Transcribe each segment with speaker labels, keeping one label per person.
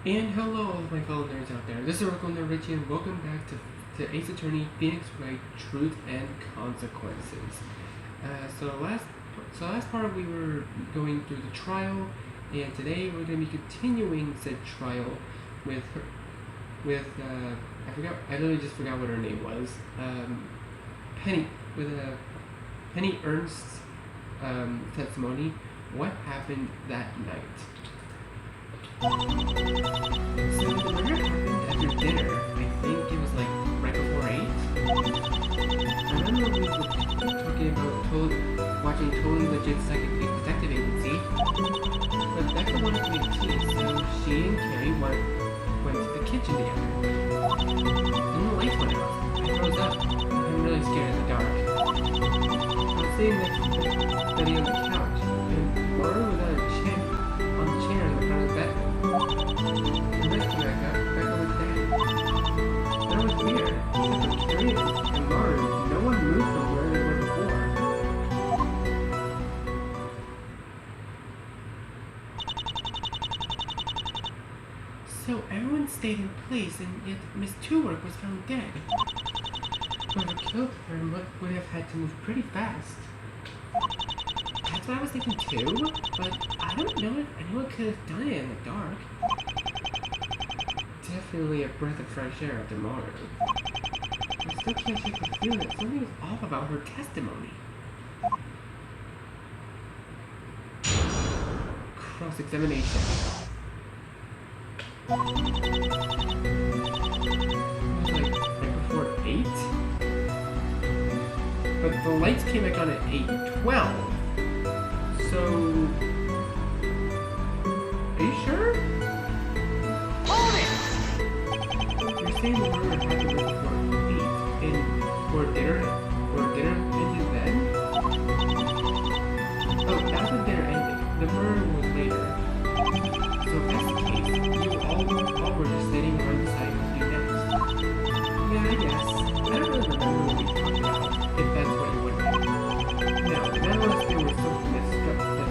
Speaker 1: And hello, all of my fellow nerds out there. This is Oracle Nerd Richie, and welcome back to Ace Attorney, Phoenix Wright, Truth and Consequences. So last part we were going through the trial, and today we're going to be continuing said trial with I literally just forgot what her name was. Penny, with Penny Ernst's testimony. What happened that night? So the murder happened after dinner. I think it was like right before 8. I remember we were talking about watching Totally Legit Detective Agency, but Becca wanted to make tea, so she and Carrie went to the kitchen together. And the lights went out. I froze up. I'm really scared in the dark. I was sitting next to Betty on the couch, and Laura was on the chair in the front of the bedroom. The next time I got Becca was dead. That was weird. Except for Carrie and Lauren, no one moved from where they were before. So everyone stayed in place, and yet Miss Twowork was found dead. Whoever killed her would have had to move pretty fast. That's what I was thinking too, but I don't know if anyone could have done it in the dark. Definitely a breath of fresh air after Maru. I still can't shake the feeling that something was off about her testimony. Cross-examination. It was like right before 8? But the lights came back on at 8:12. So, are you sure? Hold it! You're saying the murder happened before 8, and for dinner ended then? Oh, that's when dinner ended. The murder was later. So if that's the case, you all were just sitting around deciding what to do next. Yeah, I guess. I don't really remember what we talked about, if that's what you would think. No, nonetheless there was something that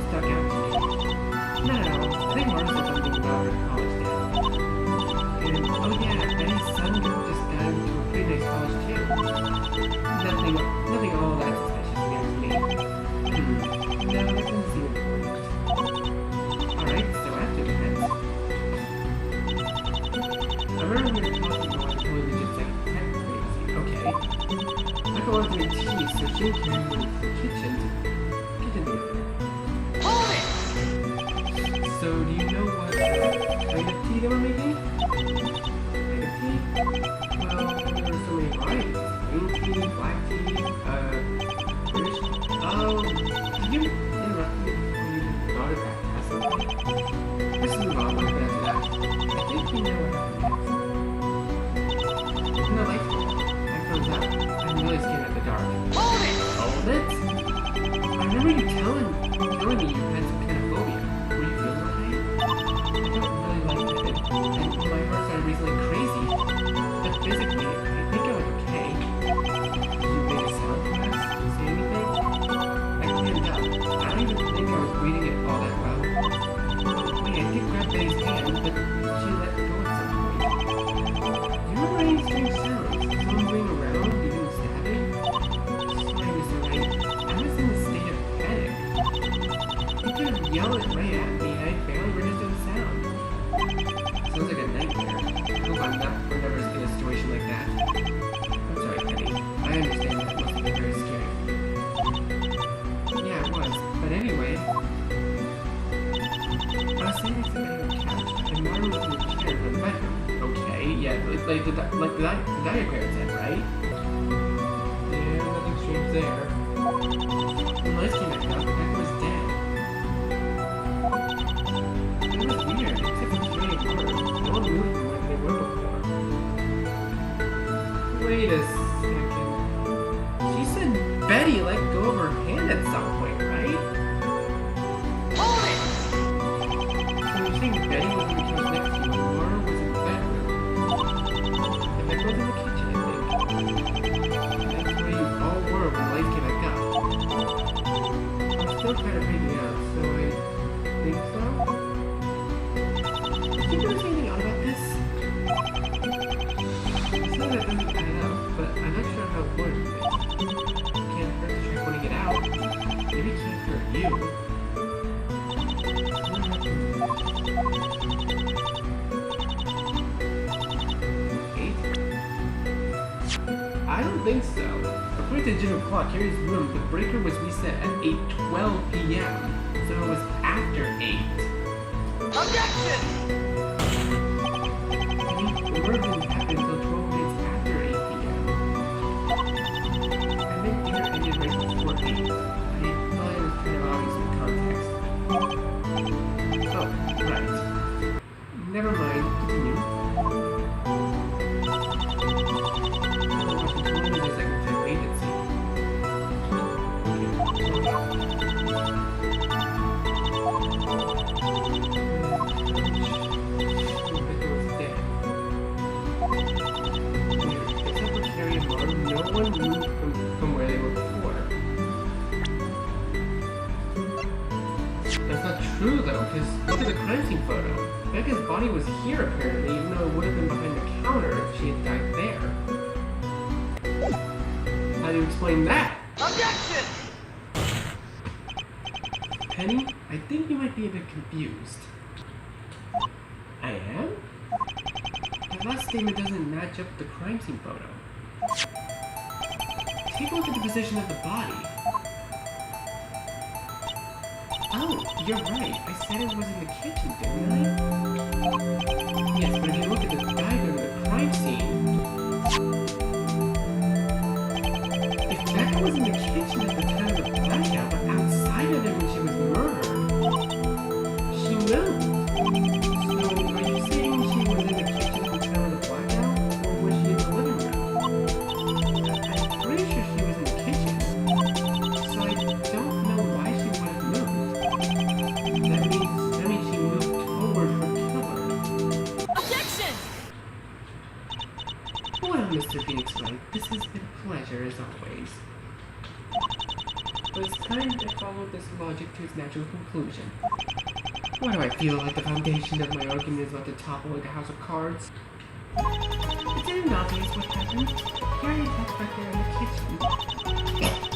Speaker 1: stuck out to me. No, I think Mara said something about her college debt. And, oh yeah, Betty's son just got into a pretty nice college too. Nothing all that suspicious against me. No, that doesn't seem important. Alright, so after that, I remember we were talking about the totally legit crazy. Okay. Becca wanted to make tea, so she came to the kitchen together. So do you know what kind of tea they were making? Kind of tea? Well, there were so many varieties. Green tea, black tea, British. Did you interrupt me before you got it back to ask something? Let's move on, what happened after that? I think you know what happened next. No, like, I froze up. I'm really scared at the dark. Hold it? I remember you telling me you had some kind of phobia. Were you feeling okay? I don't really like it, and my heart started racing like crazy. But physically, I think I was okay. Did you make a sound perhaps? Say anything? I cleaned up. I don't even think I was reading it all that well. Wait, I did grab Betty's hand, but she let go at some point. Do you remember any strange sounds? Someone moving around, even stabbing? Sorry, Mr. Wright. I was in a state of panic. He could have yelled it right at me, and I barely registered the sound. Sounds like a nightmare. I hope I'm never in a situation like that. I'm sorry, Penny. I understand that must have been very scary. Yeah, it was. But anyway, I was sitting next to Betty on the couch, and Martin was in the chair in the bedroom. Okay, yeah, like the diagram said, right? Yeah, nothing strange there. When the lights came back up, Becca was dead. It was weird, except for Carrie and Laura. No one moved from where they were before. Wait a second. She said Betty let go of her hand at some point, right? So you're saying Betty was in the couch next to you, and Laura was in the bedroom. And Becca was in the kitchen, I think. That's where you all were when the lights came back up. I'm still kind of freaking out, so I think so? Did you notice anything odd about think so. According to the digital clock, Carrie's room, the breaker was reset at 8:12 p.m. So it was after 8.
Speaker 2: Objection!
Speaker 1: The murder didn't happen until 12 minutes after 8 p.m. I think dinner ended right before 8. I thought it was kind of obvious in context. Oh, right. Never mind. Continue. From where they were before. That's not true though, because look at the crime scene photo. Becca's body was here apparently, even though it would have been behind the counter if she had died there. How do you explain that?
Speaker 2: Objection!
Speaker 1: Penny, I think you might be a bit confused. I am? The last statement doesn't match up with the crime scene photo. Take a look at the position of the body. Oh, you're right. I said it was in the kitchen, didn't I? Yes, but if you look at the diagram of the crime scene... If Becca was in the kitchen at the time of the blackout, but outside of it when she was murdered, she moved. So, are you saying she was in the kitchen at the time of the blackout, or was she in the living room? Mr. Phoenix Wright, this has been a pleasure as always. But it's time to follow this logic to its natural conclusion. Why do I feel like the foundation of my argument is about to topple like a house of cards? It's obvious what happened. Carrie attacked back there in the kitchen.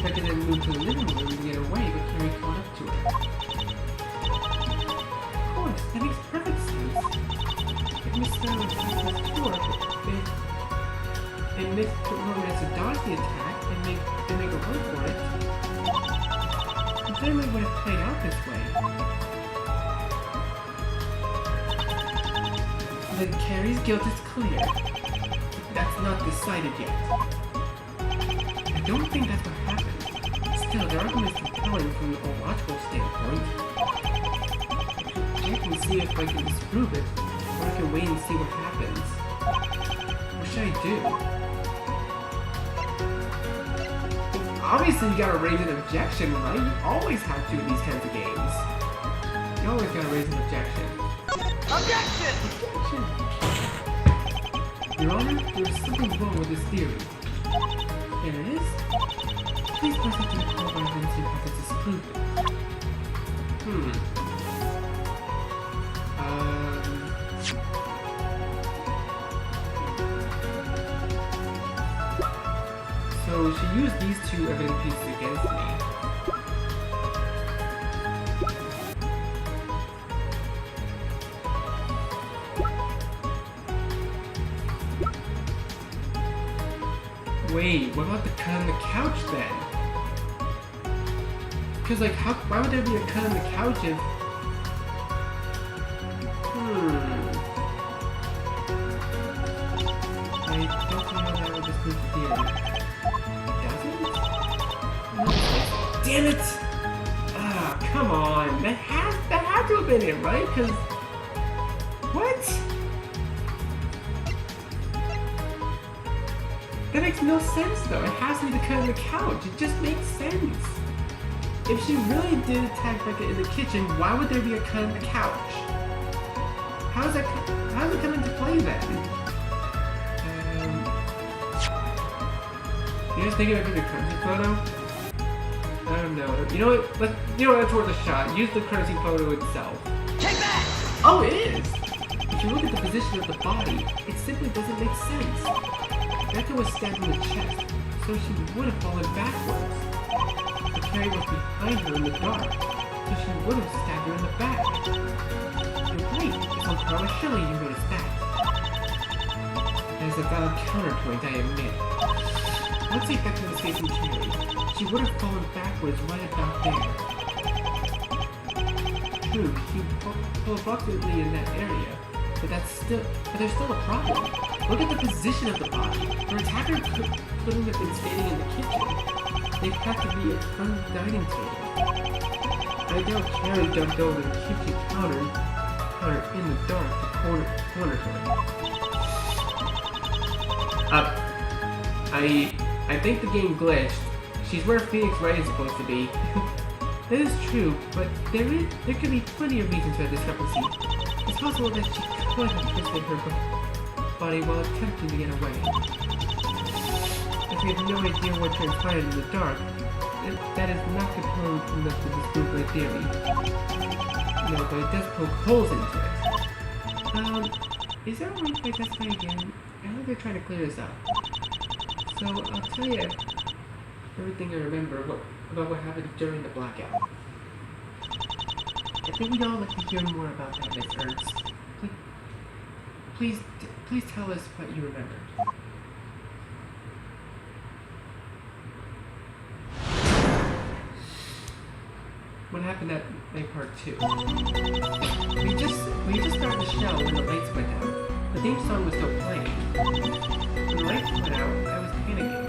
Speaker 1: Becca then moved to the living room to get away, but Carrie caught up to her. Of course, that makes perfect sense. If Miss Snow was tour, and Miss Romance to dodge the attack and make a run for it, the family would have played out this way. Then Carrie's guilt is clear. That's not decided yet. I don't think that's what happened. Still, the argument is compelling from a logical standpoint. I can see if I can disprove it, or I can wait and see what happens. What should I do? Obviously, you gotta raise an objection, right? You always have to in these kinds of games. You always gotta raise an objection.
Speaker 2: Objection!
Speaker 1: Objection! Your Honor, there's something wrong with this theory. There it is? Please press it to the call by evidence you have to disprove it. So she used these two evidence pieces against me. Wait, what about the cut on the couch then? Because like, why would there be a cut on the couch if... I don't know how that would disprove the theory. Damn it! Ah, come on. That had to have been it, right? Because... What? That makes no sense, though. It has to be the cut on the couch. It just makes sense. If she really did attack Becca in the kitchen, why would there be a cut on the couch? How does it come into play then? You guys think about the currency photo? I don't know. You know what? That's worth a shot. Use the currency photo itself.
Speaker 2: Take that!
Speaker 1: Oh, it is! If you look at the position of the body, it simply doesn't make sense. Becca was stabbed in the chest, so she would have fallen backwards. But Carrie was behind her in the dark, so she would have stabbed her in the back. You're right, it's on par with Shelley, you noticed that. That is a valid counterpoint, I admit. Once they got to the station Cherry, she would have fallen backwards right about there. True, she fell approximately in that area, but there's still a problem. Look at the position of the body. Her attacker couldn't have been standing in the kitchen. They'd have to be in front of the dining table. I doubt Cherry jumped over the kitchen counter in the dark to corner her. I think the game glitched. She's where Phoenix Wright is supposed to be. That is true, but there could be plenty of reasons for the discrepancy. It's possible that she could have twisted her body while attempting to get away. If we have no idea what transpired in the dark, that is not compelling enough to disprove my theory. No, but it does poke holes into it. Is there a way if I testify again? I think they're trying to clear this up. So, I'll tell you everything I remember about what happened during the blackout. I think we'd all like to hear more about that, Miss Ernst. Please tell us what you remembered. What happened at night part 2? We just started the show when the lights went out. The theme song was still playing. When the lights went out, I was panicking.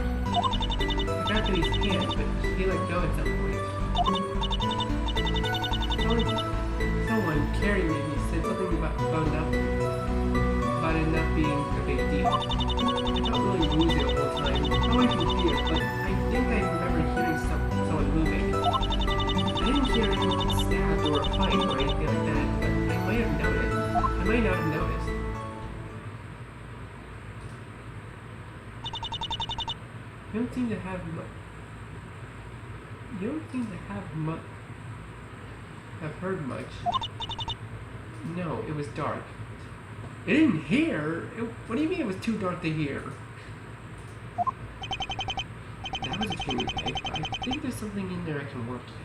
Speaker 1: I grabbed his hand, but he let go at some point. Someone carrying me said something about it not being a big deal. I felt really woozy the whole time. Not only from fear, but I think I remember hearing someone moving. I didn't hear anyone stabbed or a fight or anything like that, but I might not have noticed. You don't seem to have heard much. No, it was dark. It didn't hear? What do you mean it was too dark to hear? That was a true mistake, but I think there's something in there I can work with.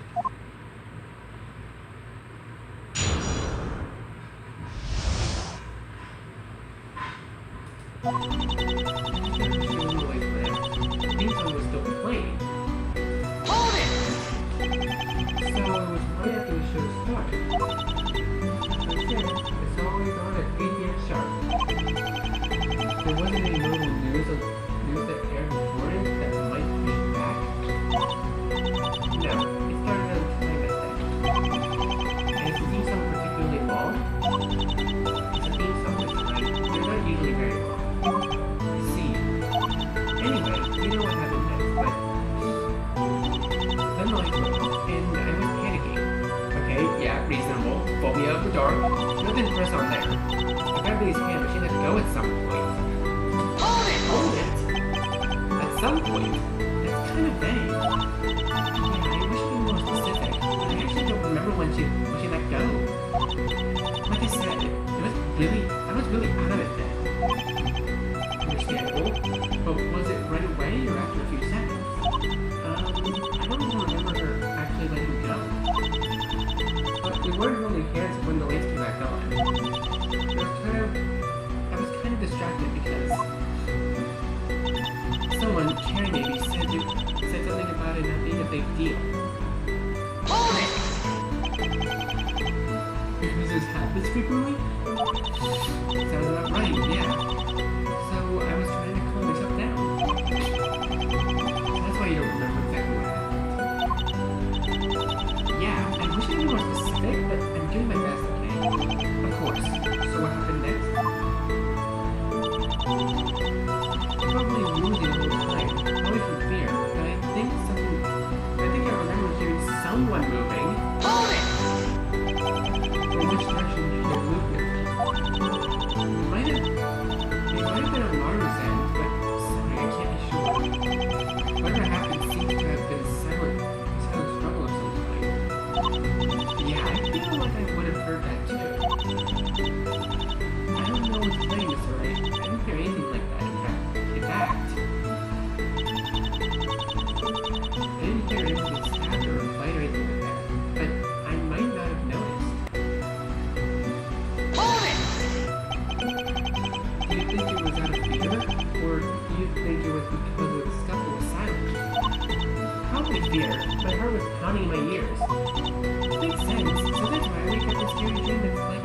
Speaker 1: fear. My heart was pounding in my ears. It makes sense. Sometimes when I wake up in scary dream, it's like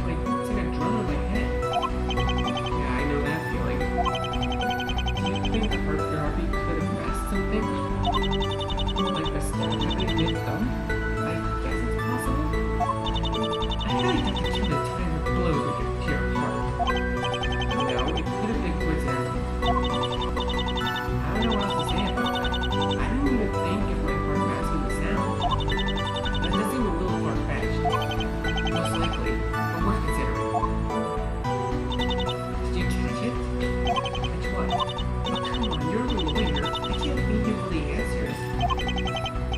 Speaker 1: a drum in my head. Yeah, I know that feeling. Do you think your heartbeat could have masked something? Like a stab happening mid-thumb? I guess it's possible. I highly doubt that you would time the blows with your heart. No, it could have been coincidental. I don't know what else to say about that. I don't even think if my heart masking the sound. That does seem a little far-fetched. Most likely, but worth considering. Did you catch it? Catch what? Oh, come on, you're a lawyer. I can't be you all the answers.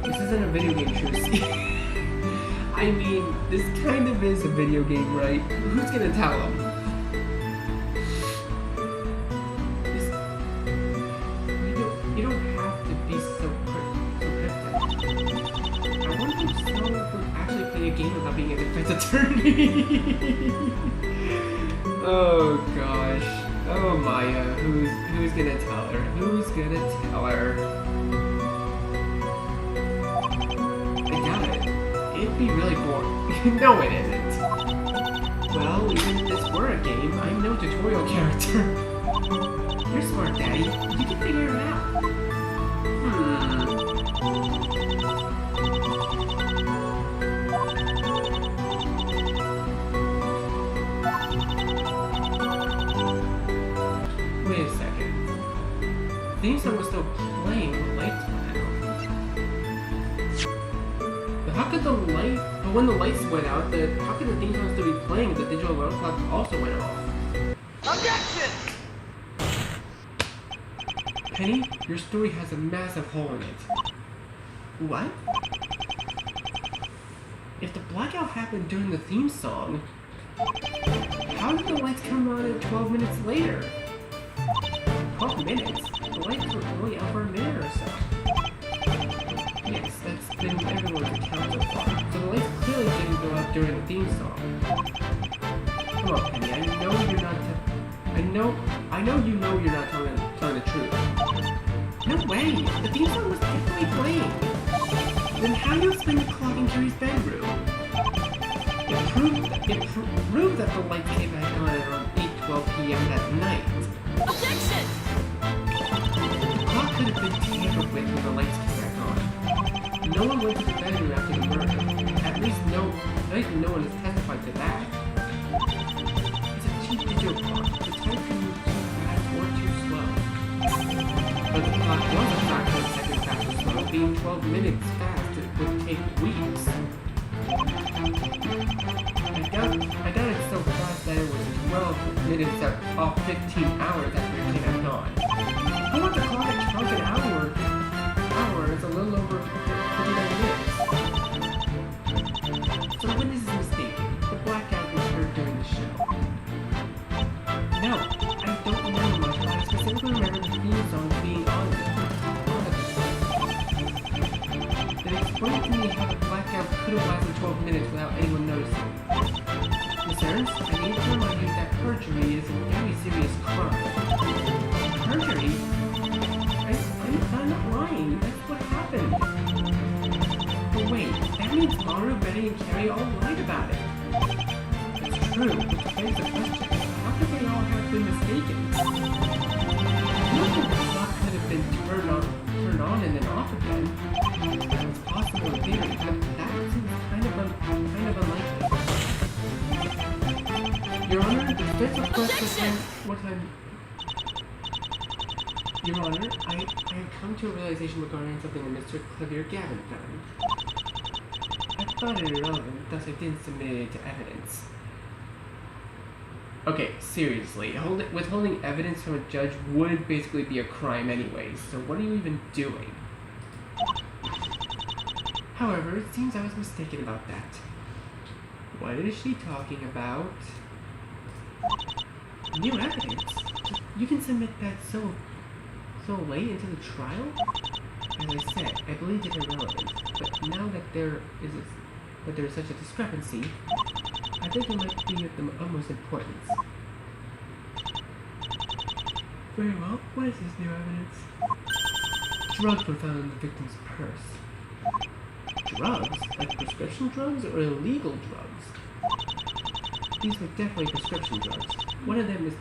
Speaker 1: This isn't a video game, Trucy. I mean, this kind of is a video game, right? Who's gonna tell him? You don't have to be so cryptic. I wonder if someone would actually play a game about being a defense attorney. Oh gosh. Oh Maya, who's gonna tell her? Who's gonna tell her? I doubt it. It'd be really boring. No, it isn't. Well, even if this were a game, I'm no tutorial character. You're smart, Daddy. You can figure it out. Wait a second. The theme song was still playing when the lights went out. But how could the light... But when the lights went out, how could the theme song still be playing if the digital alarm clock also went off?
Speaker 2: Objection!
Speaker 1: Penny, your story has a massive hole in it. What? If the blackout happened during the theme song, how did the lights come on at 12 minutes later? 12 minutes? The lights were only out for a minute or so. Yes, that's been everyone's account so far. So the lights clearly didn't go out during the theme song. Come on, Penny, I know you're not telling the truth. No way! The theme song was definitely playing! Then how do you explain the clock in Carrie's bedroom? It proved that the lights came back on at around 8:12 p.m. that night.
Speaker 2: Objection!
Speaker 1: The clock could have been tampered with when the lights came back on. No one went to the bedroom after the murder. At least no one has testified to that. It's a cheap digital clock. The time can move too fast or too slow. But the clock was a fraction of a second fast or slow. Being 12 minutes fast, it would take weeks. I doubt it's so fast that it was 12 minutes off 15 hours after it came back on. Who wants a clock that counts an hour? It's a little over 59 minutes. So the witness is mistaken. The blackout was heard during the show. No, I don't remember much, but I specifically remember the theme song being on at the time. Then explain to me how the blackout could have lasted 12 minutes without anyone noticing. Miss Ernst, I need to remind you that perjury is a very serious crime. Perjury? I'm not lying. That's what happened. But wait, that means Maru, Betty, and Carrie all lied about it. It's true, but to face the question, how could they all have been mistaken? The clock could have been turned on and then off again. It's possible in theory, but that seems kind of unlikely. Your Honor, the defense of course what time... Your Honor, I have come to a realization regarding something that Mr. Clavier Gavin found. I thought it irrelevant, thus I didn't submit it to evidence. Okay, seriously, withholding evidence from a judge would basically be a crime anyways, so what are you even doing? However, it seems I was mistaken about that. What is she talking about? New evidence? You can submit that so late into the trial? As I said, I believed it irrelevant, but now that there is such a discrepancy, I think it might be of the utmost importance. Very well, what is this new evidence? Drugs were found in the victim's purse. drugs? Like prescription drugs or illegal drugs? These were definitely prescription drugs. One of them is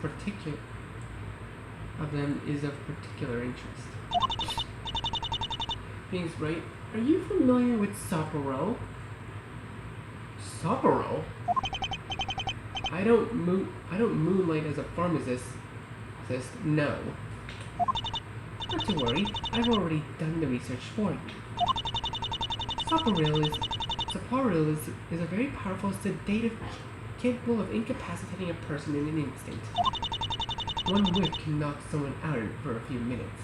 Speaker 1: of particular interest. Phoenix Wright, are you familiar with Sapporo? Sapporo? I don't moonlight as a pharmacist. No. Not to worry, I've already done the research for you. Sapporo is a very powerful sedative capable of incapacitating a person in an instant. One whiff can knock someone out for a few minutes.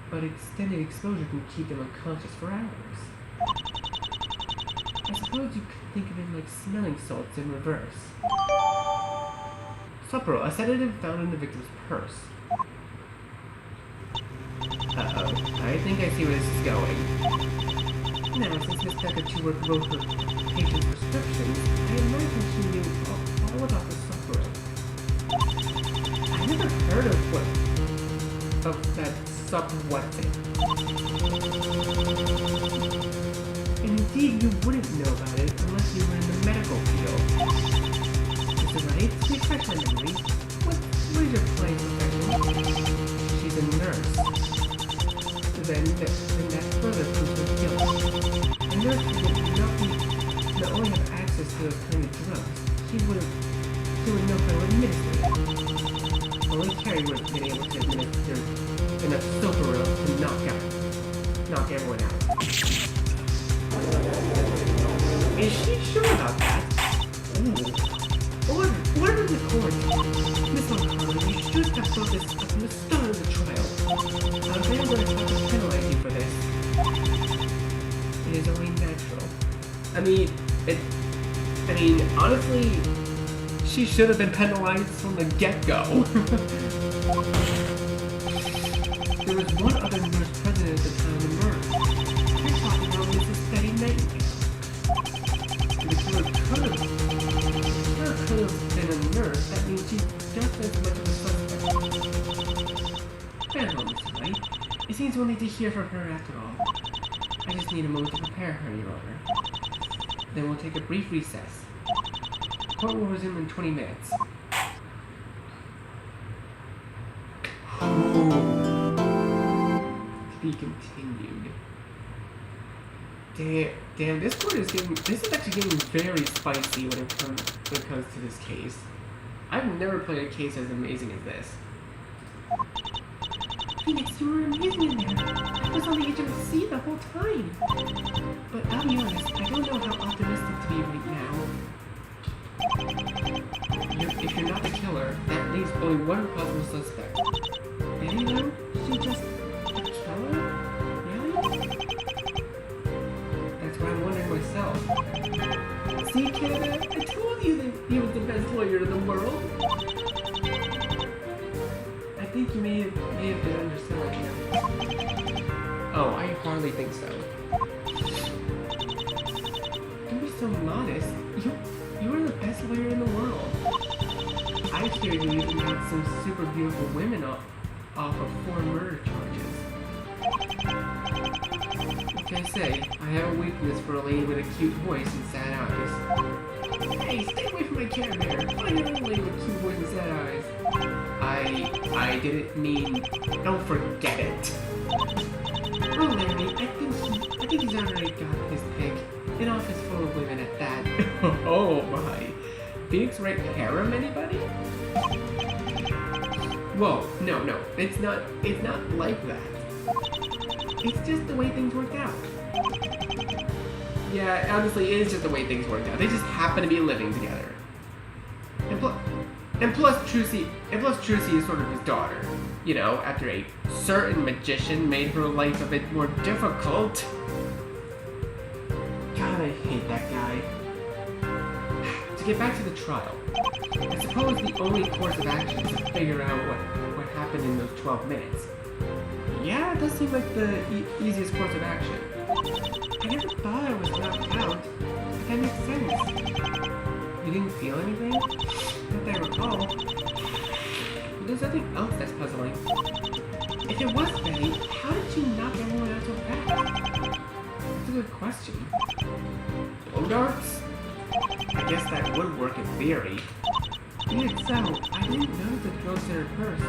Speaker 1: But extended exposure can keep them unconscious for hours. I suppose you could think of it like smelling salts in reverse. Sapporo, a sedative found in the victim's purse. Uh-oh, I think I see where this is going. Now, since Miss Decatur wrote her patient's prescriptions, I imagine she knew all about the Sapporo. I never heard of that what thing. Indeed, you wouldn't know about it unless you were in the medical field. Mr. Wright, refresh my memory. What is your place profession? She's a nurse. Then that further proves her guilt. A nurse would not only have access to those kind of drugs, she would know how to administer them. Only Carrie would have been able to administer enough Sapporo to knock everyone out. Is she sure about that? Ooh. Order the court. Miss O'Connor, you should have thought this up from the start of the trial. I'm going to have to penalize you for this. It is only natural. I mean, honestly, she should have been penalized from the get-go. There was one other nurse present at the time of the murder. You're talking about Mrs. Betty Nightingale. The killer could have been a nurse. That means she's just as much of a suspect. Fair home, Mr. Wright. It seems we'll need to hear from her after all. I just need a moment to prepare her, Your Honor. Then we'll take a brief recess. Court will resume in 20 minutes. To be continued. Damn, this is actually getting very spicy when it comes to this case. I've never played a case as amazing as this. Phoenix, you were amazing in there. I was on the edge of the seat the whole time. But I'll be honest, I don't know how optimistic to be right now. If you're not the killer, that leaves only one possible suspect. Anyone? She just a killer? Really? That's what I'm wondering myself. See, Canada? I told you that he was the best lawyer in the world. I think you may have been underselling him. Oh, I hardly think so. Don't be so modest. You are the best lawyer in the world. I hear you even got some super beautiful women off of 4 murder charges. What can I say? I have a weakness for a lady with a cute voice and sad eyes. Hey, stay away from my Care Bear! Find another lady with cute voice and sad eyes. I didn't mean... Don't forget it! Oh, Larry, I think he's already got his pick. An office full of women at that. Oh my. Phoenix Wright harem anybody? Whoa, no. It's not like that. It's just the way things worked out. Yeah, honestly, it is just the way things worked out. They just happen to be living together. And plus Trucy is sort of his daughter. You know, after a certain magician made her life a bit more difficult. God, I hate that guy. To get back to the trial, I suppose the only course of action is to figure out what happened in those 12 minutes. Yeah, it does seem like the easiest course of action. I never thought I was knocked out, but that makes sense. You didn't feel anything? Not that I recall. But there's nothing else that's puzzling. If it was Betty, how did she knock everyone out so fast? that would work in theory. Even so, I didn't know the drugs in her purse.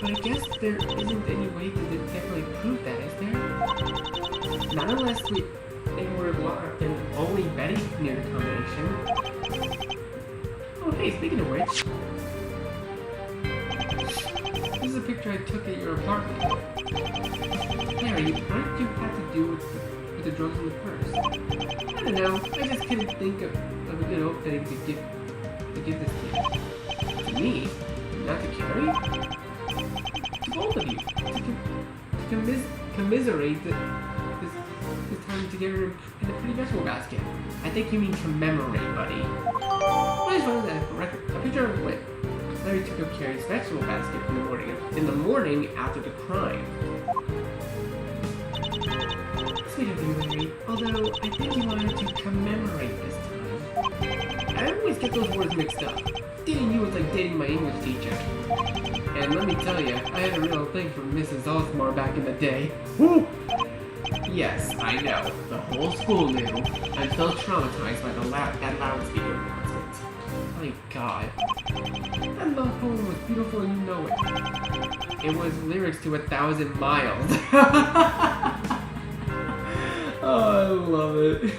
Speaker 1: But I guess there isn't any way to definitely prove that, is there? Not unless they were locked and only Betty knew the combination. Oh hey, speaking of which, this is a picture I took at your apartment. Harry, what did you have to do with the drugs in the purse? I don't know, I just couldn't think of a good opening to give this to you. To me? Not to Carrie? To both of you. To commiserate this time together in a pretty vegetable basket. I think you mean commemorate, buddy. I just wanted that for record. A picture of what Larry took of Carrie's vegetable basket in the morning after the crime. Sweet of you, Larry. Although, I think you wanted to commemorate this time. I always get those words mixed up. Dating you was like dating my English teacher. And let me tell you, I had a real thing for Mrs. Osmar back in the day. Woo! Yes, I know. The whole school knew. I'm still traumatized by that loudspeaker announcement. My God. That love poem was beautiful and you know it. It was lyrics to 1,000 miles. Oh, I love it.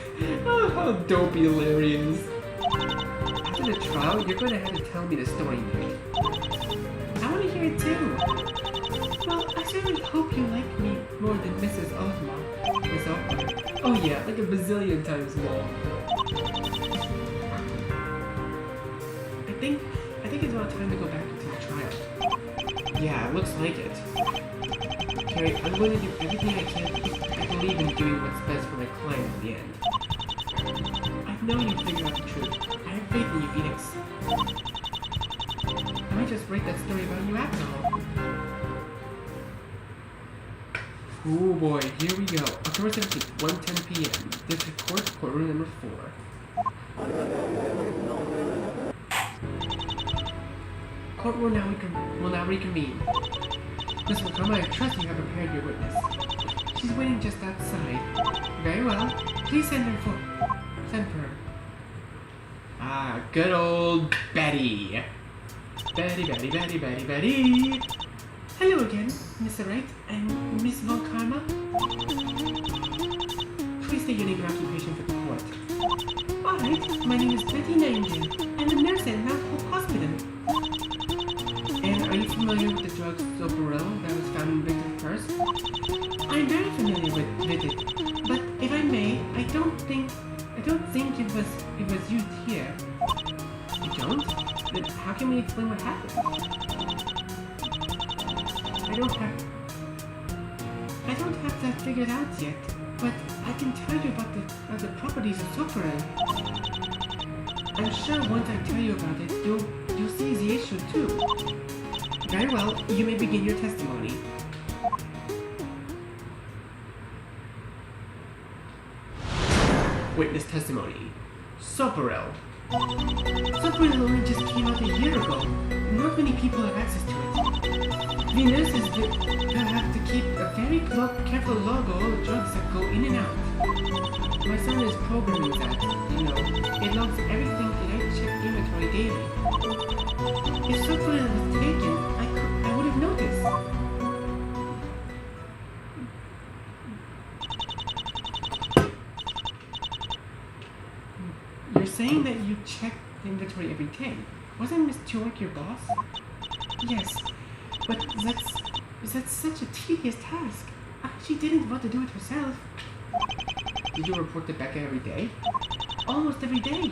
Speaker 1: Oh, how dopey Larry is. After the trial, you're going to have to tell me the story, Nick. I want to hear it too. Well, I certainly hope you like me more than Mrs. Osmar. Miss Osmar. Oh yeah, like a bazillion times more. I think it's about time to go back to the trial. Yeah, it looks like it. Carrie, I'm going to do everything I can. I believe in doing what's best for my client in the end. I know you figure out the truth. I have faith in you, Phoenix. I might just write that story about you after all. Oh boy, here we go. October 17th, 1:10 p.m. District Court, courtroom number 4. Court will now reconvene. Miss McCormick, I trust you have prepared your witness. She's waiting just outside. Very well. Please send for her. Ah, good old Betty. Betty. Hello again, Mr. Wright and Miss Von Karma. Please state your name and occupation for the court. Alright, my name is Betty Nightingale. I'm a nurse at Mount Hope Hospital. And are you familiar with the drug Soporel that was found in Victor's purse? I'm very familiar with it, but if I may, I don't think it was used here. You don't? Then how can we explain what happened? I don't have that figured out yet, but I can tell you about the properties of Soporel. I'm sure once I tell you about it, you'll see the issue too. Very well, you may begin your testimony. Witness testimony. Soporel. Soporel only just came out a year ago. Not many people have access to it. The nurses will have to keep a very careful log of all the drugs that go in and out. My son is programming that, it logs everything in I check inventory daily. If Soporel was taken, I would have noticed. You're saying that you check the inventory every day. Wasn't Miss Chork your boss? Yes, but that's such a tedious task. She didn't want to do it herself. Did you report to Becca every day? Almost every day.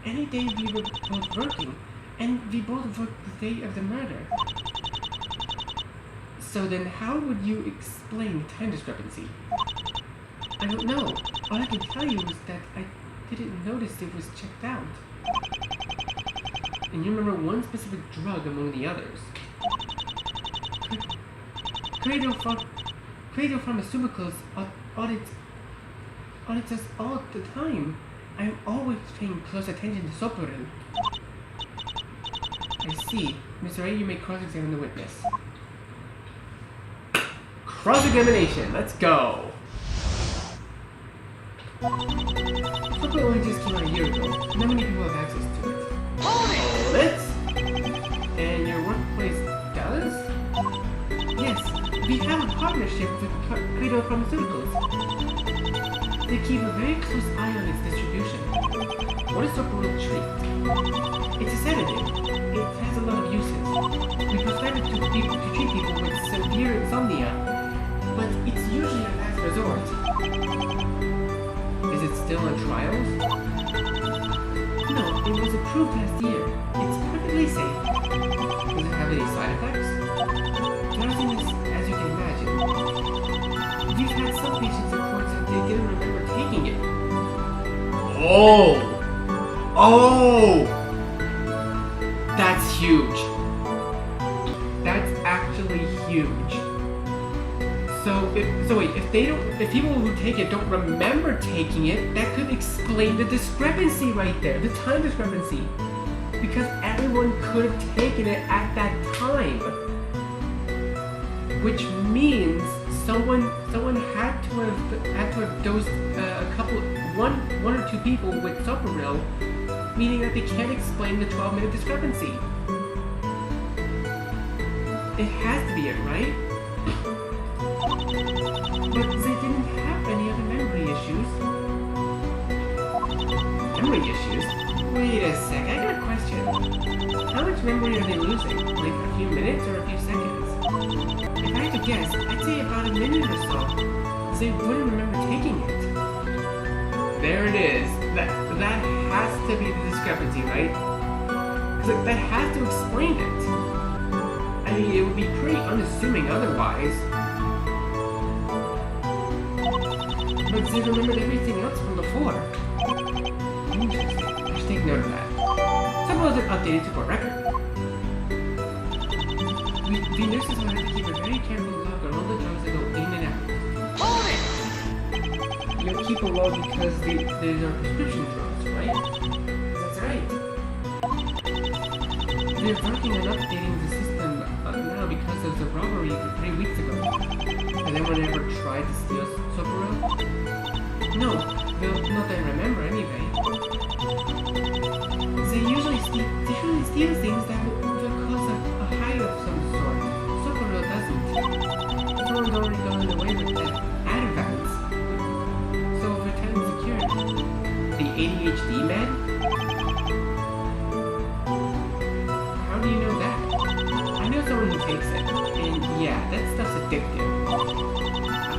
Speaker 1: Any day we were both working, and we both worked the day of the murder. So then how would you explain the time discrepancy? I don't know. All I can tell you is that I didn't notice it was checked out. And you remember one specific drug among the others. Credo Pharmaceuticals audits us all the time. I'm always paying close attention to Soporel. I see. Mr. A, you may cross-examine the witness. Cross-examination, let's go! Software only just came out a year ago. Not many people have access to it.
Speaker 2: Hold it!
Speaker 1: And your workplace does? Yes, we have a partnership with Cradle Pharmaceuticals. They keep a very close eye on its distribution. What is Software treat? It's a sedative. It has a lot of uses. We prescribe it to treat people with severe insomnia, but it's usually a last resort. Is it still on trials? No, it was approved last year. It's perfectly safe. Does it have any side effects? Drowsiness, as you can imagine. We've had some patients report that they didn't remember taking it. Oh! Oh! That's huge. That's actually huge. So if people who take it don't remember taking it, that could explain the discrepancy right there, the time discrepancy. Because everyone could have taken it at that time. Which means someone had to have dosed one or two people with Soparil, meaning that they can't explain the 12-minute discrepancy. It has to be it, right? But they didn't have any other memory issues. Memory issues? Wait a sec, I got a question. How much memory are they losing? Like a few minutes or a few seconds? If I had to guess, I'd say about a minute or so. They wouldn't remember taking it. There it is. That has to be the discrepancy, right? Because that has to explain it. I mean, it would be pretty unassuming otherwise. But they remembered everything else from before. Interesting. I should take note of that. Suppose they're updated to a record. The nurses will have to keep a very careful log on all the drugs that go in and out.
Speaker 2: Hold it!
Speaker 1: You'll keep a log because these are prescription drugs, right? That's right. They're working on updating the system now because of the robbery 3 weeks ago. Has anyone ever tried to steal Soparil? No, well, not that I remember anyway. They usually steal things that will cause a high of some sort. Soparil doesn't. Someone's already gone away with that advance. So for time security, the ADHD med? How do you know that? I know someone who takes it, and yeah, that stuff's addictive.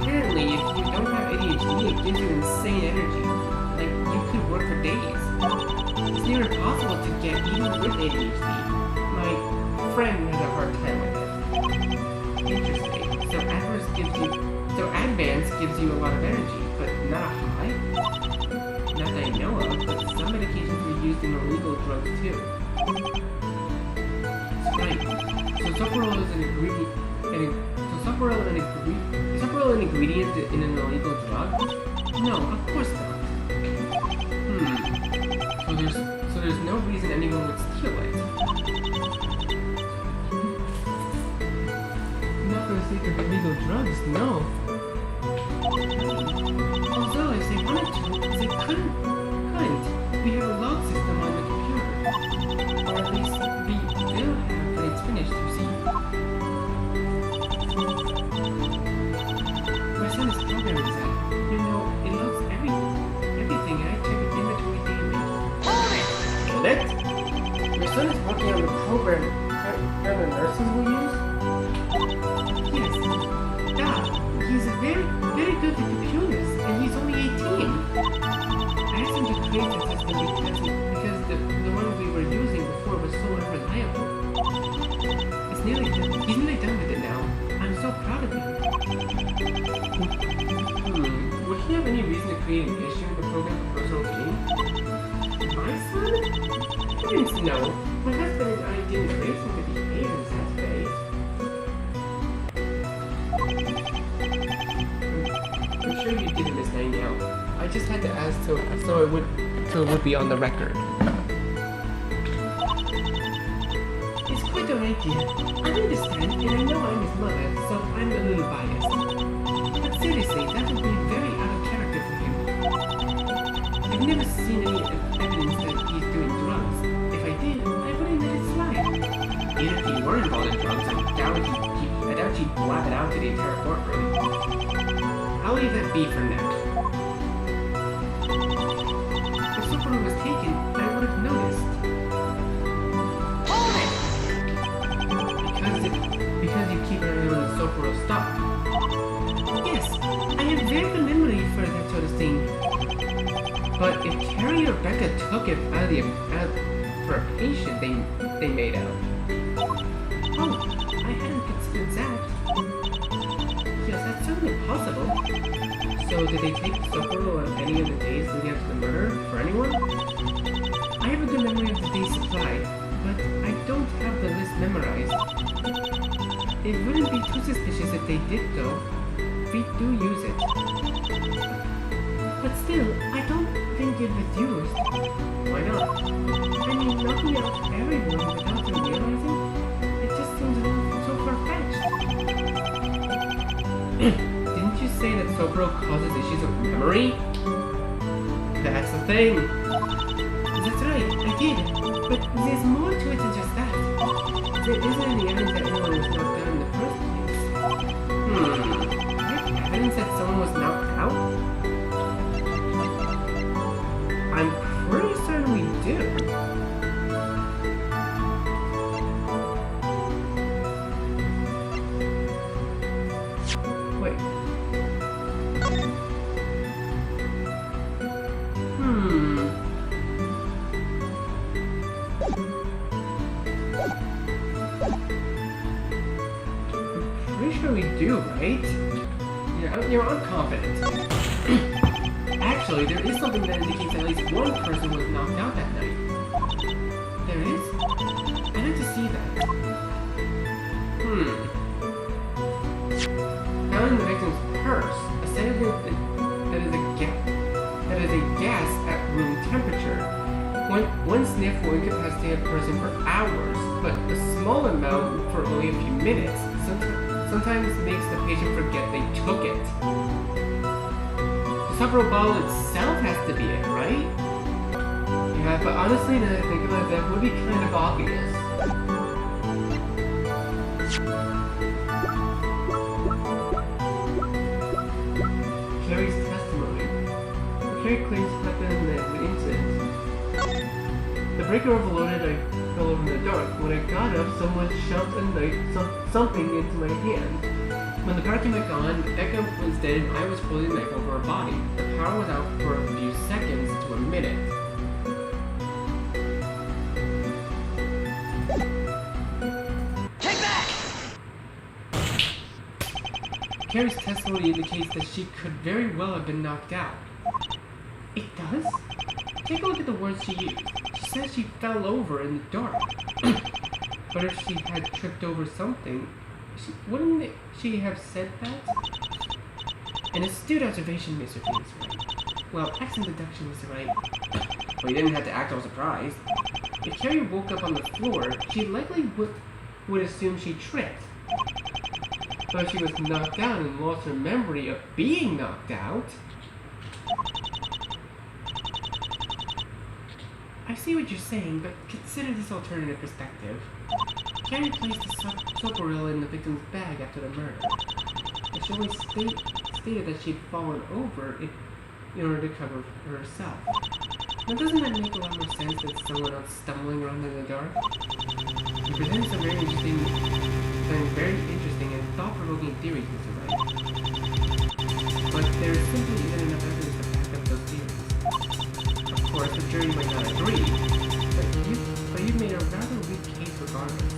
Speaker 1: Apparently, if you don't have ADHD, it gives you insane energy. Like, you could work for days. It's near impossible to get even with ADHD. My friend has a hard time with it. Interesting. So Advance gives you a lot of energy, but not a high? Not that I know of, but some medications are used in illegal drugs too. That's right. So Soparil is an ingredient. Soparil an ingredient in an illegal drug? No, of course not. So there's no reason anyone would steal it. Not for the sake of illegal drugs, no. Although if they wanted to, they couldn't. We have a log system on the computer. Or at least we will have when it's finished, you see. My son is programming that. You know, it logs everything, and I check its inventory daily. Hold it! Your son is working on the program that the nurses will use? Yes. He's very, very good at computers, and he's only 18. I asked him to create that system because the one we were using before was so unreliable. He's nearly done with it now. I'm so proud of him. Would he have any reason to create an issue with the program for personal gain? My son? Heavens no. My husband and I didn't raise him to behave in such ways. I'm sure you didn't miss Nine out. I just had to ask so it would be on the record. It's quite alright, dear. I understand, and I know I'm his mother, so I'm a little biased. But seriously, that would be very out of character for him. If I've never seen any evidence that he's doing drugs. If I did, I wouldn't let it slide. Even if he were involved in drugs, I doubt he'd blab it out to the entire courtroom. I'll leave that be for now. If Sopro was taken, I would have noticed. Because you keep an eye on the Sopro stuff. Yes, I have very good memory for that sort of thing. But if Carrie or Becca took it for a patient they made out. Oh, I hadn't considered that. Yes, that's certainly possible. So did they take Sopro on any of the days leading up to the murder for anyone? I have a good memory of the day's supply, but I don't have the list memorized. It wouldn't be too suspicious if they did though. We do use it. But still, I don't think it was used. Why not? I mean, knocking out everyone without them realizing? It just seems a little so far-fetched. Didn't you say that Sopro causes issues of memory? That's the thing. That's right, I did. But there's more to it than just that. There isn't any evidence that anyone was knocked out in the first place. Evidence that someone was knocked out? I'm pretty certain we do. Wait. I'm pretty sure we do, right? I'm confident. Actually, there is something that indicates at least one person was knocked out that night. There is? I'd like to see that. Found in the victim's purse, a sedative that is a gas at room temperature. One sniff will incapacitate a person for hours, but a small amount for only a few minutes. Sometimes makes the patient forget they took it. The Sopro bottle itself has to be it, right? Yeah, but honestly, now that I think about it, that would be kind of obvious. Carrie's testimony. Carrie claims to have been in the incident. The breaker overloaded, I fell over in the dark. When I got up, someone shoved something into my hand. When the power came back on, Becca was dead and I was holding the knife over her body. The power was out for a few seconds to a minute.
Speaker 2: Take back!
Speaker 1: Carrie's testimony indicates that she could very well have been knocked out. It does? Take a look at the words she used. She says she fell over in the dark. But if she had tripped over something, wouldn't she have said that? An astute observation, Mr. Wright. Well, excellent deduction, Mr. Wright. Well, you didn't have to act all surprised. If Carrie woke up on the floor, she likely would assume she tripped. But if she was knocked out and lost her memory of being knocked out... I see what you're saying, but consider this alternative perspective. Carrie placed the Sopro in the victim's bag after the murder. And she always stated that she'd fallen over it in order to cover herself. Now doesn't that make a lot more sense than someone else stumbling around in the dark? You present some very interesting and thought-provoking theories, Mr. Wright. But there simply isn't enough evidence to back up those theories. Of course, the jury might not agree, but you've made a rather weak case regardless.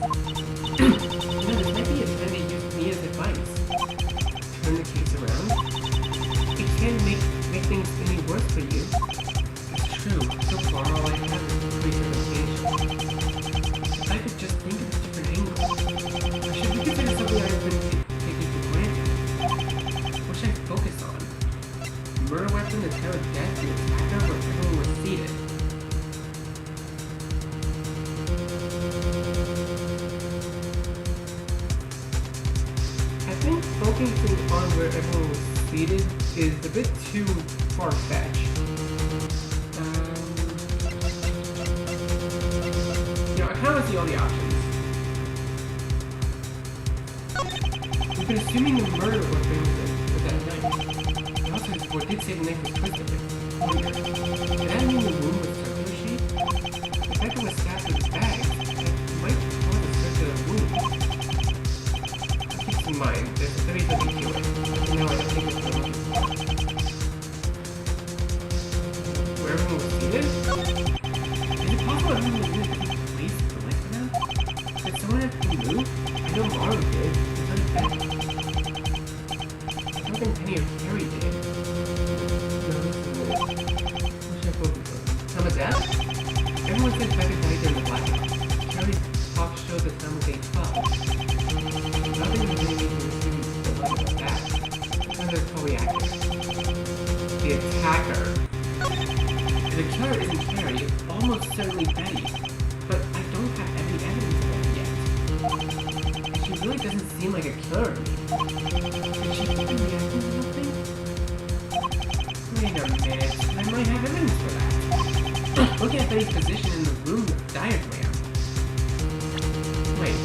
Speaker 1: This might be a time to use me as advice. Turn the case around. It can make things any worse for you. It's true, so far all I have is pre-certification. If I could just think of a different angle. Or should we consider something I've been taking for granted? What should I focus on? Murder weapon, the time of death, the attacker, where everyone was seated. I think focusing on where everyone was seated is a bit too far-fetched. kind of want to see all the options. We've been assuming the murder weapon was that knife. The also report did say the knife was twisted with pointer. Did that mean the wound was circular shaped? The fact it was stabbed with his bag, that might cause a circular wound. Keep in mind, there's 30 doesn't kill it. No, I don't think it's the one. Where everyone was seated? Is it possible everyone was in a different place for the life of them? Did someone have to move? I know Maru did. It's unexpected. I don't think Penny or Carrie did. No, wish I focused on it. Time of death? Everyone said Becca died during the blackout. Carrie's talk showed the time was 8:12. Nothing was really making the students feel like about that. And they're totally accurate. The attacker. If the killer isn't Carrie, it's almost certainly Betty. But I don't have any evidence of that yet. She really doesn't seem like a killer to me. Did she even react to something? Wait a minute, I might have evidence for that. Looking at Betty's position in the room diagram. Wait.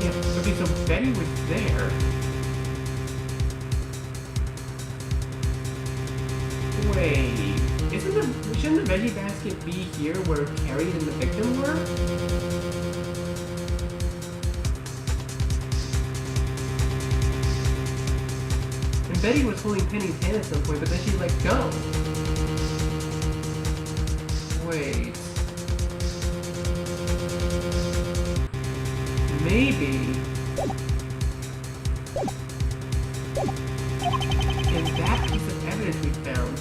Speaker 1: Yeah, okay, so Betty was there. Wait, shouldn't the veggie basket be here where Carrie and the victim were? And Betty was holding Penny's hand at some point, but then she let go. Wait. Maybe. In that piece of evidence we found.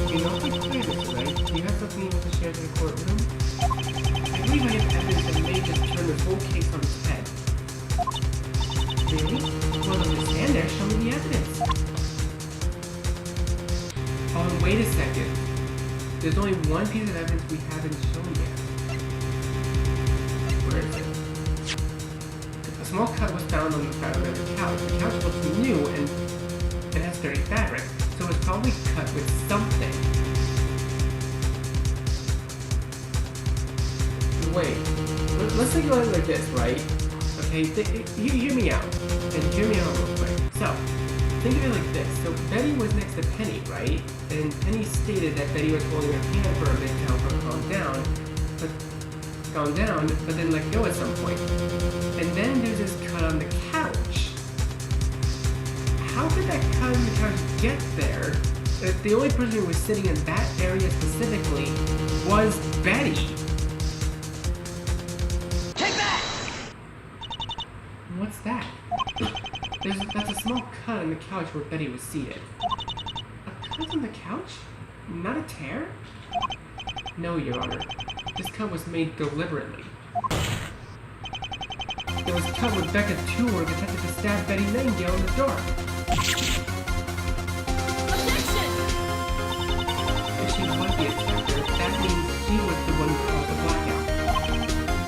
Speaker 1: You know if we clear this, right? Do you have something you want to share to the courtroom? I believe I have evidence that may just turn this whole case on its head. Really? Well, if you stand there, show me the evidence. Oh, wait a second. There's only one piece of evidence we haven't shown yet. Where is it? A small cut was found on the fabric of the couch. The couch looks new and it has dirty fabric, so it's probably cut with something. Wait, let's think about it like this, right? Okay, you hear me out, and hear me out real quick. So, think of it like this. So, Betty was next to Penny, right? And Penny stated that Betty was holding her hand for a bit to help her calm down, but then let go at some point. And then there's this cut on the couch. How did that cut on the couch get there if the only person who was sitting in that area specifically was Betty?
Speaker 2: Take that!
Speaker 1: What's that? That's a small cut on the couch where Betty was seated. A cut on the couch? Not a tear? No, Your Honor. This cut was made deliberately. It was cut with Becca Tour attempted to stab Betty Nightingale in the dark.
Speaker 2: Objection!
Speaker 1: If she was the attacker, that means she was the one who caused the blackout.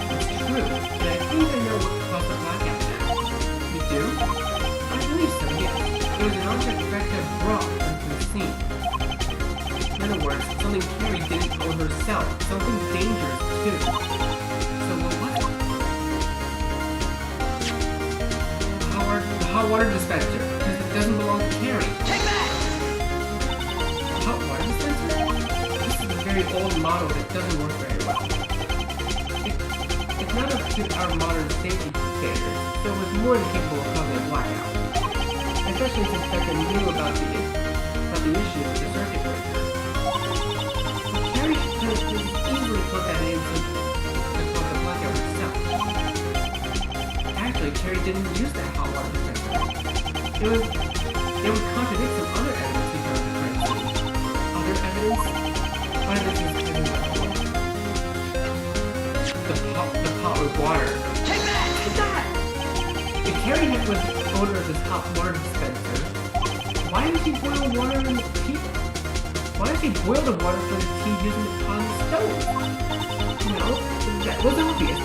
Speaker 1: That's true, and I think I know what caused the blackout now. You do? I believe so, yes. It was an object Becca brought onto the scene. In other words, something Carrie didn't own herself. Something dangerous, too. So what was it? The hot water dispenser, because it doesn't belong to Carrie.
Speaker 2: Take that!
Speaker 1: Hot water dispenser? This is a very old model that doesn't work very well. It's not up to our modern safety standards, so it was more than capable of causing a blackout. Especially since Becca knew about the issue with the circuit breaker. But Carrie could have easily put that in to cause the blackout herself. Actually, Carrie didn't use that hot water dispenser. It would contradict some other evidence we found at the crime scene. Other evidence? What evidence is present? The pot with water.
Speaker 2: Take that!
Speaker 1: What's that? If Carrie was the owner of this hot water dispenser, why did she boil water in the tea? Why did she boil the water for the tea using the pot on the stove? No, that was obvious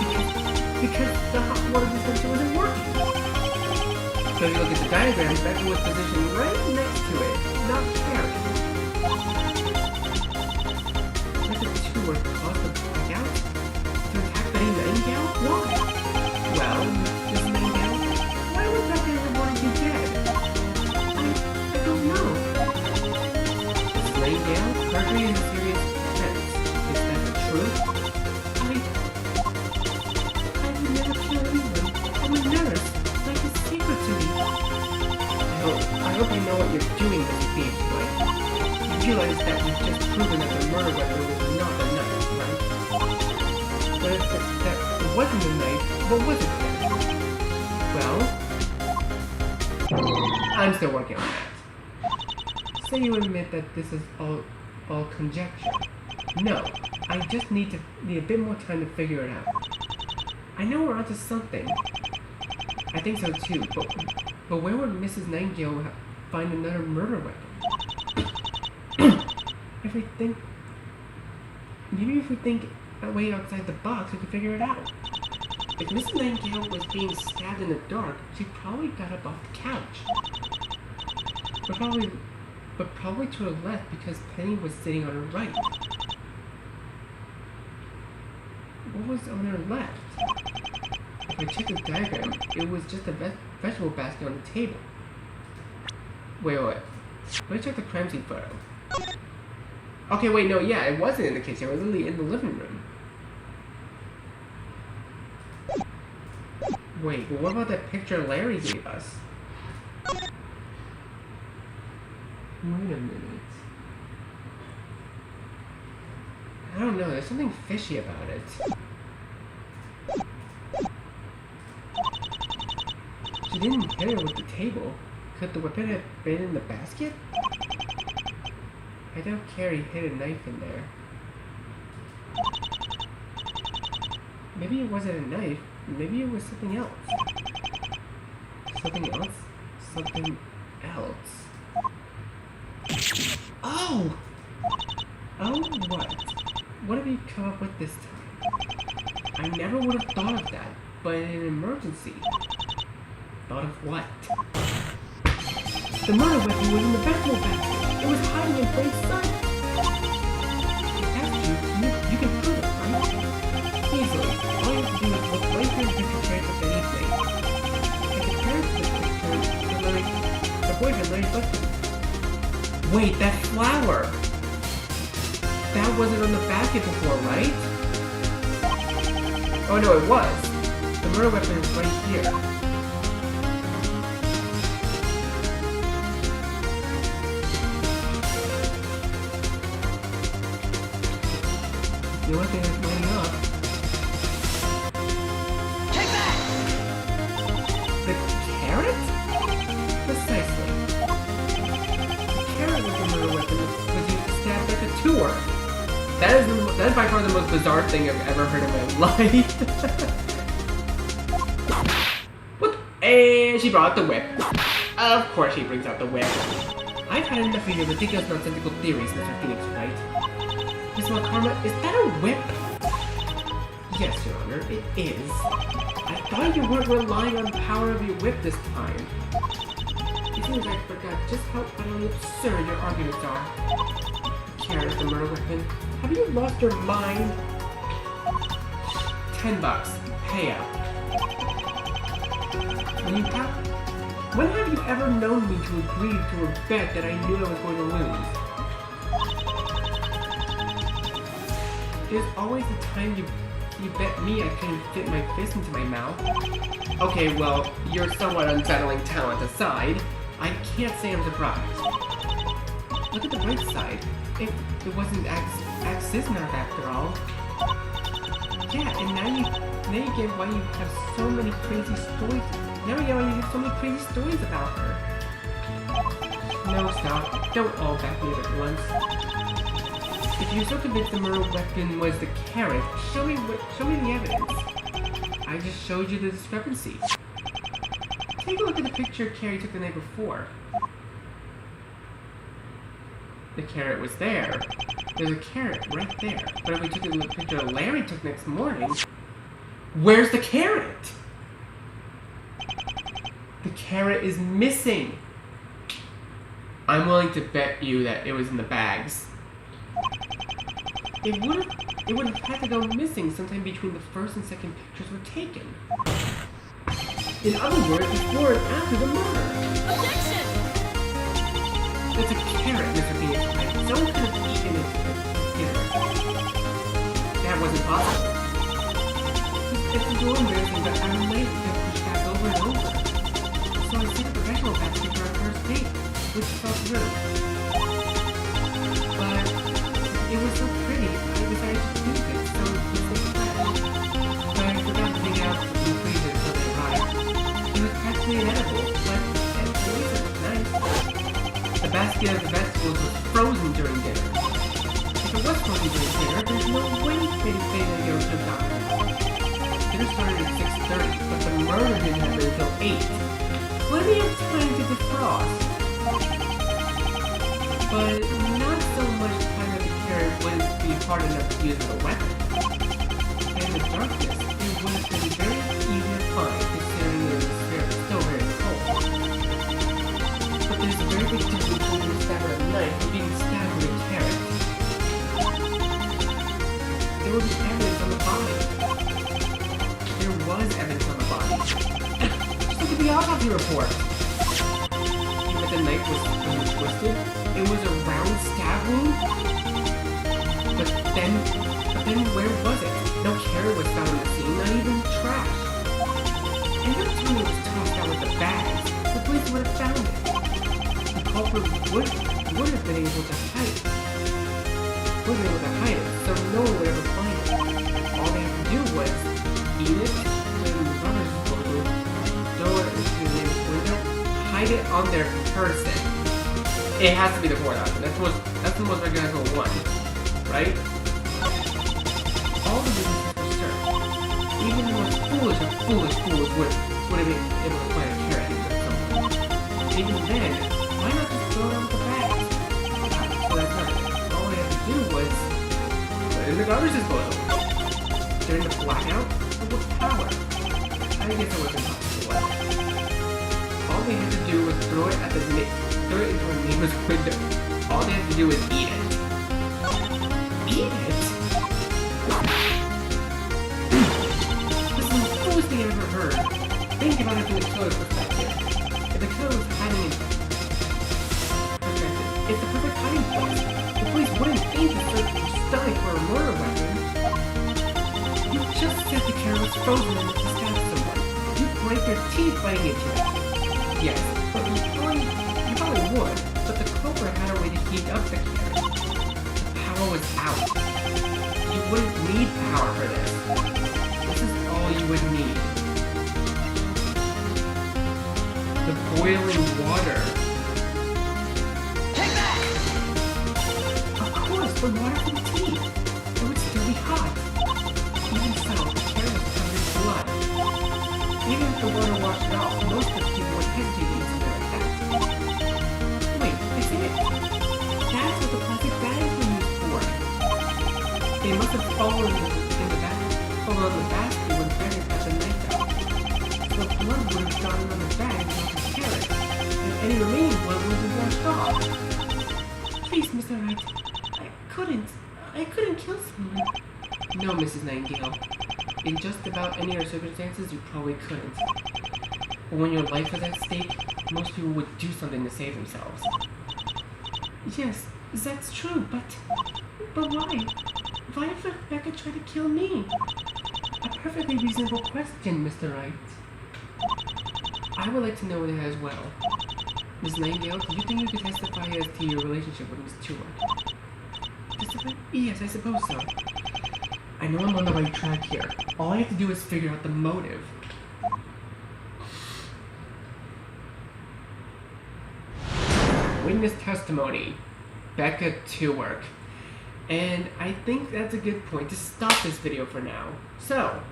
Speaker 1: because the hot water dispenser wasn't working. So you look at the diagram, Becca was positioned right next to it, not Carrie. weapon would cause the blackout? To attack Betty Nightingale? Why? Well, Miss Nightingale, why would that guy want you dead? I don't know. Miss Nightingale, perjury is a serious offense. Is that the truth? I would never kill anyone. I'm a nurse. Life is sacred to me. I hope you know what you're doing, Mrs. Beach, but you realize that you've just proven that the murder weapon was not a knife, right? But if that wasn't a knife, what was it then? Well, I'm still working on that. So you admit that this is all conjecture? No, I just need a bit more time to figure it out. I know we're onto something. I think so too, but where would Mrs. Nightingale find another murder weapon? Maybe if we think way outside the box, we can figure it out. If Mrs. Nightingale was being stabbed in the dark, she probably got up off the couch. But probably to her left because Penny was sitting on her right. What was on her left? If I check the diagram, it was just a vegetable basket on the table. Wait. Let me check the crime scene photo. Okay, wait, no, yeah, it wasn't in the kitchen. It was in the living room. Wait, but what about that picture Larry gave us? Wait a minute. I don't know, there's something fishy about it. She didn't hit her with the table. Could the weapon have been in the basket? I doubt Carrie hid a knife in there. Maybe it wasn't a knife. Maybe it was something else. Something else? Something else. Oh! Oh, what? What have you come up with this time? I never would have thought of that, but in an emergency. Thought of what? The murder weapon was in the vegetable basket. It was hiding in plain sight. That's you can prove it, right? Easily. All you have to do is look right through the picture cards of anything. And compare it to the picture the boyfriend Larry left him. Wait, that flower! That wasn't on the basket before, right? Oh no, it was. The murder weapon is right here. The only thing that's lining up.
Speaker 2: Take that!
Speaker 1: The carrot? Precisely. The carrot was the murder weapon was used to stab like a tour. That is by far the most bizarre thing I've ever heard in my life. What? And she brought out the whip. Of course she brings out the whip. I've had enough of your ridiculous nonsensical theories, Mr. Phoenix Wright. Miss Makarma, is that a whip? Yes, Your Honor, it is. I thought you weren't relying on the power of your whip this time. It seems I forgot just how utterly absurd your arguments are. The carrot, the murder weapon. Have you lost your mind? $10. Payout. When have you ever known me to agree to a bet that I knew I was going to lose? There's always the time you bet me I couldn't fit my fist into my mouth. Okay, well, your somewhat unsettling talent aside, I can't say I'm surprised. Look at the bright side. It wasn't Axisnar after all. Yeah, and now you get why you have so many crazy stories. Now you get why you have so many crazy stories about her. No, stop. Don't all back me up at once. If you're so convinced the murder weapon was the carrot, show me the evidence. I just showed you the discrepancy. Take a look at the picture Carrie took the night before. The carrot was there. There's a carrot right there. But if we took a look at the picture Larry took next morning, where's the carrot? The carrot is missing. I'm willing to bet you that it was in the bags. It would have had to go missing sometime between the first and second pictures were taken. In other words, before and after the murder.
Speaker 2: Objection!
Speaker 1: It's a carrot, Mr. Phoenix. Someone could have eaten it at dinner. That wasn't possible. It's a little embarrassing, but I'm late to push back over and over. So I sent a professional back to our first date, which fell through. But it was so pretty, I decided to use it, so it's a friend. But I forgot to dig out the freezer until they arrived. It was practically inedible, but at least it was nice. The basket of the vegetables was frozen during dinner. If it was frozen during dinner, there's no way they go to the doctor. Dinner started at 6:30, but the murder didn't happen until 8. Plenty of time to defrost. But not so much time that the carrot wouldn't be hard enough to use as a weapon. In the darkness, it would have been very easy to find, considering it was still very cold. But there's a very big difference between being stabbed with a knife and being stabbed with a carrot. There would be evidence on the body. There was evidence on the body. Just look at the autopsy report. Even if the knife was twisted, it was a round stab wound. But then where was it? No carrot was found on the scene, not even trash. And you're telling me it was tossed out with the bags. The police would have found it. The culprit would have been able to hide it. So no one would ever find it. All they had to do was eat it, put it in the rubber disposal, throw it into the neighbor's window, hide it on their person. It has to be the fourth option. That's the most recognizable one, right? All the businesses were searched. Even the most foolish of foolish fools would have been able to find a carrot with someone. Even then, why not just throw it out with the bag? So that's not it. All they had to do was put it in the garbage disposal. During the blackout, or with power? I guess it wasn't possible. All they had to do was throw it into a neighbor's window. All they had to do was eat it. Eat it? This is the coolest thing I've ever heard. Think about it from the killer's perspective. If the killer was hiding in perspective, it's the perfect hiding place. The police wouldn't aim to search your stomach for a murder weapon. You just said the carrot was frozen enough to stab someone. You break your teeth biting into it. Yes, but you probably would, but the culprit had a way to heat up the carrot. The power was out. You wouldn't need power for this. This is all you would need. The boiling water.
Speaker 2: Take that!
Speaker 1: Of course, the water from the teeth. It would still be hot. Even so, the carrot was covered in blood. Even if the water washed it off, most of the people would hesitate to eat something like that. Wait, is it? That's what the plastic bags were used for. They must have fallen on the basket when Frederick got the knife out. So blood would have gone on the bag and the carrot, and any remaining blood would have washed off. Please, Mr. Wright, I couldn't kill someone. No, Mrs. Nightingale. In just about any other circumstances, you probably couldn't. But when your life was at stake, most people would do something to save themselves. Yes, that's true, but why? Why did Rebecca try to kill me? A perfectly reasonable question, Mr. Wright. I would like to know that as well. Ms. Nightingale, do you think you could testify as to your relationship with Miss Stewart? Testify? Yes, I suppose so. I know I'm on the right track here. All I have to do is figure out the motive. Witness testimony. Becca Stewart. And I think that's a good point to stop this video for now. So,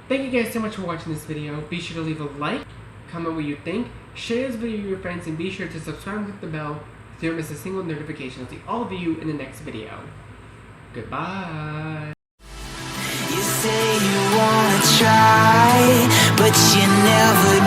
Speaker 1: thank you guys so much for watching this video. Be sure to leave a like, comment what you think, share this video with your friends, and be sure to subscribe and click the bell so you don't miss a single notification. I'll see all of you in the next video. Goodbye.
Speaker 3: You say you wanna try, but you never